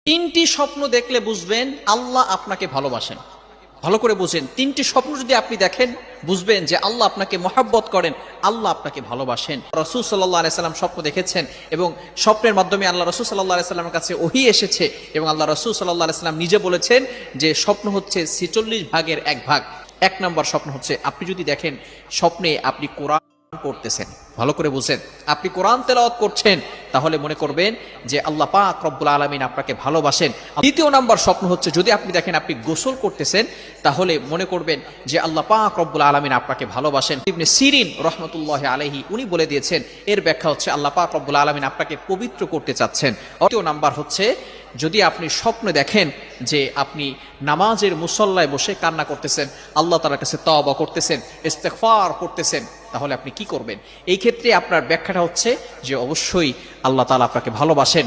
তিনটি স্বপ্ন দেখলে বুঝবেন আল্লাহ আপনাকে ভালোবাসেন। ভালো করে বুঝেন, তিনটি স্বপ্ন যদি আপনি দেখেন বুঝবেন যে আল্লাহ আপনাকে মহব্বত করেন, আল্লাহ আপনাকে ভালোবাসেন। রাসূল সাল্লাল্লাহু আলাইহি সাল্লাম স্বপ্ন দেখেছেন এবং স্বপ্নের মাধ্যমে আল্লাহ রাসূল সাল্লাল্লাহু আলাইহি সাল্লামের কাছে ওহী এসেছে এবং আল্লাহ রাসূল সাল্লাল্লাহু আলাইহি সাল্লাম নিজে বলেছেন যে স্বপ্ন হচ্ছে ৪৬ ভাগের এক ভাগ। এক নম্বর স্বপ্ন হচ্ছে আপনি যদি দেখেন স্বপ্নে আপনি কোরআন পড়তেছেন, ভালো করে বুঝেন, আপনি কোরআন তেলাওয়াত করছেন, তাহলে মনে করবেন যে আল্লাহ পাক রব্বুল আলামিন আপনাকে ভালোবাসেন। দ্বিতীয় নাম্বার স্বপ্ন হচ্ছে যদি আপনি দেখেন আপনি গোসল করতেছেন, তাহলে মনে করবেন যে আল্লাহ পাক রব্বুল আলামিন আপনাকে ভালোবাসেন। ইবনে সিরিন রাহমাতুল্লাহি আলাইহি উনি বলে দিয়েছেন এর ব্যাখ্যা হচ্ছে আল্লাহ পাক রব্বুল আলামিন আপনাকে পবিত্র করতে চাচ্ছেন। তৃতীয় নাম্বার হচ্ছে যদি আপনি স্বপ্নে দেখেন যে আপনি নামাজের মুসল্লায় বসে কান্না করতেছেন, আল্লাহ তাআলার কাছে তওবা করতেছেন, ইস্তেগফার করতেছেন, তাহলে আপনি কি করবেন? এই ক্ষেত্রে আপনার ব্যাখ্যাটা হচ্ছে যে অবশ্যই আল্লাহ তাআলা আপনাকে ভালোবাসেন।